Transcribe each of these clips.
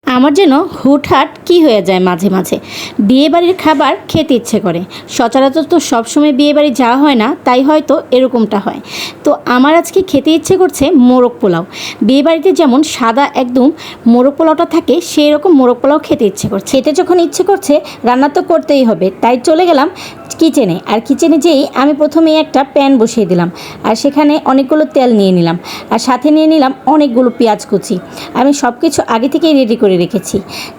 আমার যেন হুটহাট কি হয়ে যায় মাঝে মাঝে বিয়েবাড়ির খাবার খেতে ইচ্ছে করে। সচরাচর তো সবসময় বিয়েবাড়ি যাওয়া হয় না, তাই হয়তো এরকমটা হয়। তো আমার আজকে খেতে ইচ্ছে করছে মোরগ পোলাও। বিয়েবাড়িতে যেমন সাদা একদম মোরগ পোলাওটা থাকে, সেই রকম মোরগ পোলাও খেতে ইচ্ছে করছে। খেতে যখন ইচ্ছে করছে রান্না তো করতেই হবে, তাই চলে গেলাম কিচেনে। আর কিচেনে যেই আমি প্রথমে একটা প্যান বসিয়ে দিলাম, আর সেখানে অনেকগুলো তেল নিয়ে নিলাম, আর সাথে নিয়ে নিলাম অনেকগুলো পেঁয়াজ কুচি। আমি সব কিছু আগে থেকেই রেডি করে রেখেছি,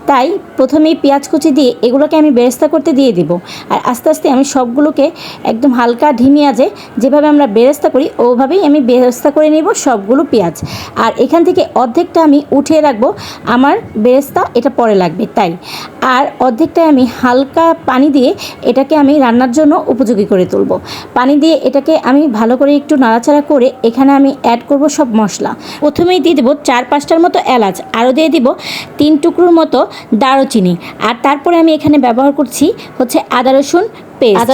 তাই প্রথমেই পেঁয়াজ কুচি দিয়ে এগুলোকে আমি বেরেস্তা করতে দিয়ে দিব। আর আস্তে আস্তে আমি সবগুলোকে একদম হালকা ধিমি আঁচে যেভাবে আমরা বেরেস্তা করি ওভাবেই আমি বেরেস্তা করে নেব সবগুলো পেঁয়াজ। আর এখান থেকে অর্ধেকটা আমি উঠিয়ে রাখবো, আমার বেরেস্তা এটা পরে লাগবে তাই। আর অর্ধেকটায় আমি হালকা পানি দিয়ে এটাকে আমি রান্নার জন্য উপযোগী করে তুলব। পানি দিয়ে এটাকে আমি ভালো করে একটু নাড়াচাড়া করে এখানে আমি অ্যাড করব সব মশলা। প্রথমেই দিয়ে দেবো 4-5টার মতো এলাচ, আরও দিয়ে দিব 3 টুকরোর মতো দারুচিনি। আর তারপরে আমি এখানে ব্যবহার করছি হচ্ছে আদা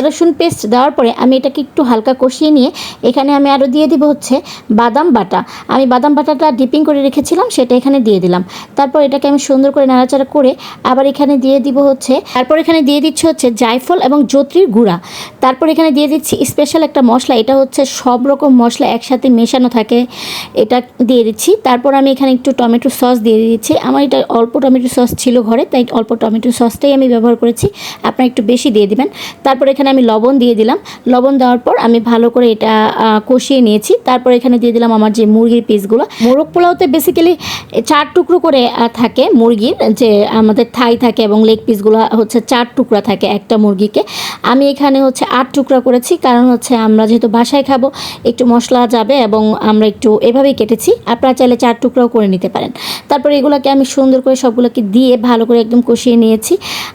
রসুন পেস্ট দেওয়ার পরে আমি এটাকে একটু হালকা কষিয়ে নিয়ে এখানে আমি আরও দিয়ে দিব হচ্ছে বাদাম বাটা। আমি বাদাম বাটাটা ডিপিং করে রেখেছিলাম, সেটা এখানে দিয়ে দিলাম। তারপর এটাকে আমি সুন্দর করে নাড়াচাড়া করে আবার এখানে দিয়ে দিব হচ্ছে, তারপর এখানে দিয়ে দিচ্ছি হচ্ছে জায়ফল এবং জত্রির গুঁড়া। তারপর এখানে দিয়ে দিচ্ছি স্পেশাল একটা মশলা, এটা হচ্ছে সব রকম মশলা একসাথে মেশানো থাকে, এটা দিয়ে দিচ্ছি। তারপর আমি এখানে একটু টমেটো সস দিয়ে দিচ্ছি। আমার এটা অল্প টমেটো সস ছিল ঘরে, তাই অল্প টমেটো সসটাই আমি ব্যবহার করেছি, আপনারা একটু বেশি দিয়ে দিবেন। তারপর এখানে আমি লবণ দিয়ে দিলাম। লবণ দেওয়ার পর আমি ভালো করে এটা কষিয়ে নিয়েছি। তারপর এখানে দিয়ে দিলাম আমার যে মুরগির পিসগুলো। মোরগ পোলাওতে বেসিক্যালি 4 টুকরো করে থাকে মুরগির, যে আমাদের থাই থাকে এবং লেগ পিসগুলো হচ্ছে 4 টুকরা থাকে একটা মুরগিকে। আমি এখানে হচ্ছে 8 টুকরা করেছি, কারণ হচ্ছে আমরা যেহেতু বাসায় খাবো একটু মশলা যাবে এবং আমরা একটু এভাবেই কেটেছি। আপনারা চাইলে 4 টুকরাও করে নিতে পারেন। তারপর এগুলোকে আমি সুন্দর করে সবগুলোকে দিয়ে ভালো করে একদম কষিয়ে নিয়েছি।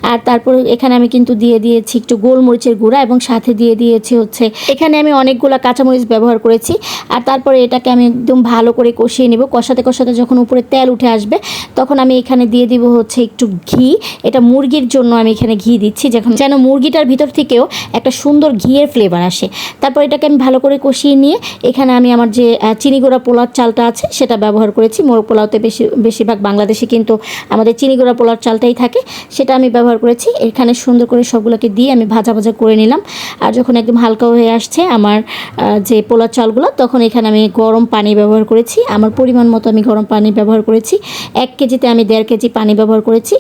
আর তারপর এখানে আমি কিন্তু দিয়ে দিয়েছি একটু গোলমরিচের গুঁড়া এবং সাথে দিয়ে দিয়েছি হচ্ছে, এখানে আমি অনেকগুলো কাঁচামরিচ ব্যবহার করেছি। আর তারপরে এটাকে আমি একদম ভালো করে কষিয়ে নেব। কষাতে কষাতে যখন উপরে তেল উঠে আসবে তখন আমি এখানে দিয়ে দিব হচ্ছে একটু ঘি। এটা মুরগির জন্য আমি এখানে ঘি দিচ্ছি, যেন মুরগিটার ভিতর থেকেও একটা সুন্দর ঘিয়ের ফ্লেভার আসে। তারপর এটাকে আমি ভালো করে কষিয়ে নিয়ে এখানে আমি আমার যে চিনি গুঁড়া পোলার চালটা আছে সেটা ব্যবহার করেছি। মোরগ পোলাওতে বেশিরভাগ বাংলাদেশে কিন্তু আমাদের চিনি গুঁড়া পোলার চালটাই থাকে, সেটা আমি ব্যবহার করেছি। এখানে সুন্দর করে সবগুলোকে দিয়ে আমি ভাজা ভাজা করে নিলাম। আর যখন একদম হালকা হয়ে আসছে আমার যে পোলার চালগুলো, তখন এখানে আমি গরম পানি ব্যবহার করেছি। আমার পরিমাণ মতো আমি গরম পানি ব্যবহার করেছি। 1 কেজিতে আমি 1.5 কেজি পানি ব্যবহার করেছি।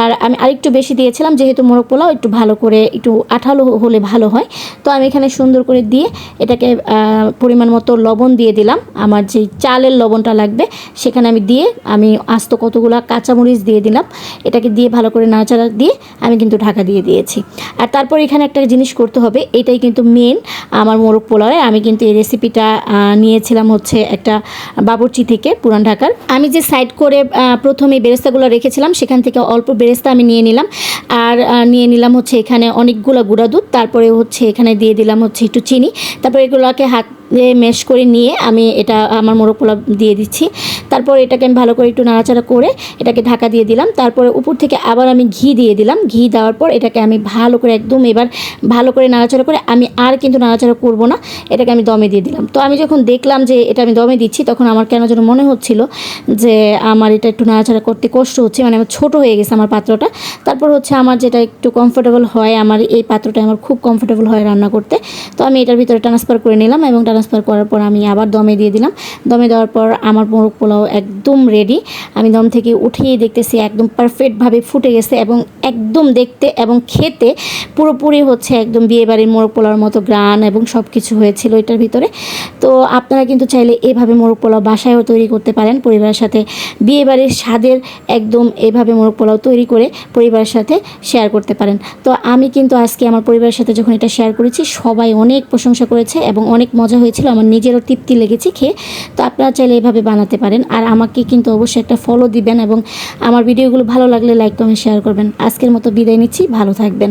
আর আমি আরেকটু বেশি দিয়েছিলাম, যেহেতু মোরগ পোলাও একটু ভালো করে একটু আঠালো হলে ভালো হয়। তো আমি এখানে সুন্দর করে দিয়ে এটাকে পরিমাণ মতো লবণ দিয়ে দিলাম। আমার যে চালের লবণটা লাগবে সেখানে আমি দিয়ে আমি আস্ত কতগুলো কাঁচামরিচ দিয়ে দিলাম। এটাকে দিয়ে ভালো করে নাড়াচাড়া দিয়ে আমি কিন্তু ঢাকা দিয়ে দিয়েছি। আর তারপর এখানে একটা জিনিস করতে হবে, এটাই কিন্তু মেন আমার মোরগ পোলাওয়ে। আমি কিন্তু এই রেসিপিটা নিয়েছিলাম হচ্ছে একটা বাবুর্চি থেকে, পুরান ঢাকার। আমি যে সাইড করে প্রথমে বেরেস্তাগুলো রেখেছিলাম সেখান থেকে অল্প বেরেস্তা আমি নিয়ে নিলাম। আর নিয়ে নিলাম হচ্ছে এখানে অনেকগুলো গুঁড়া দুধ। তারপরে হচ্ছে এখানে দিয়ে দিলাম হচ্ছে একটু চিনি। তারপর এগুলোকে হাত মেশ করে নিয়ে আমি এটা আমার মোরগ পোলাও দিয়ে দিচ্ছি। তারপর এটাকে আমি ভালো করে একটু নাড়াচাড়া করে এটাকে ঢাকা দিয়ে দিলাম। তারপরে উপর থেকে আবার আমি ঘি দিয়ে দিলাম। ঘি দেওয়ার পর এটাকে আমি ভালো করে একদম এবার ভালো করে নাড়াচাড়া করে আমি আর কিন্তু নাড়াচাড়া করব না, এটাকে আমি দমে দিয়ে দিলাম। তো আমি যখন দেখলাম যে এটা আমি দমে দিচ্ছি, তখন আমার কেন যেন মনে হচ্ছিল যে আমার এটা একটু নাড়াচাড়া করতে কষ্ট হচ্ছে, মানে আমার ছোটো হয়ে গেছে আমার পাত্রটা। তারপর হচ্ছে আমার যেটা একটু কমফোর্টেবল হয়, আমার এই পাত্রটা আমার খুব কমফোর্টেবল হয় রান্না করতে। তো আমি এটার ভিতরে ট্রান্সফার করে নিলাম এবং ট্রান্সফার করার পর আমি আবার দমে দিয়ে দিলাম। দমে দেওয়ার পর আমার মোরগ পোলাও একদম রেডি। আমি দম থেকে উঠিয়ে দেখতেছি একদম পারফেক্টভাবে ফুটে গেছে এবং একদম দেখতে এবং খেতে পুরোপুরি হচ্ছে একদম বিয়েবাড়ির মোরগ পোলাওর মতো গ্রান এবং সব কিছু হয়েছিল এটার ভিতরে। তো আপনারা কিন্তু চাইলে এভাবে মোরগ পোলাও বাসায়ও তৈরি করতে পারেন পরিবারের সাথে। বিয়েবাড়ির স্বাদের একদম এভাবে মোরগ পোলাও তৈরি করে পরিবারের সাথে শেয়ার করতে পারেন। তো আমি কিন্তু আজকে আমার পরিবারের সাথে যখন এটা শেয়ার করেছি সবাই অনেক প্রশংসা করেছে এবং অনেক মজা হয়েছিল, আমার নিজেরও তৃপ্তি লেগেছে খেয়ে। তো আপনারা চাইলে এভাবে বানাতে পারেন। আর আমাকে কিন্তু অবশ্যই একটা ফলো দিবেন এবং আমার ভিডিওগুলো ভালো লাগলে লাইক কমেন্ট শেয়ার করবেন। আজকের মতো বিদায় নিচ্ছি, ভালো থাকবেন।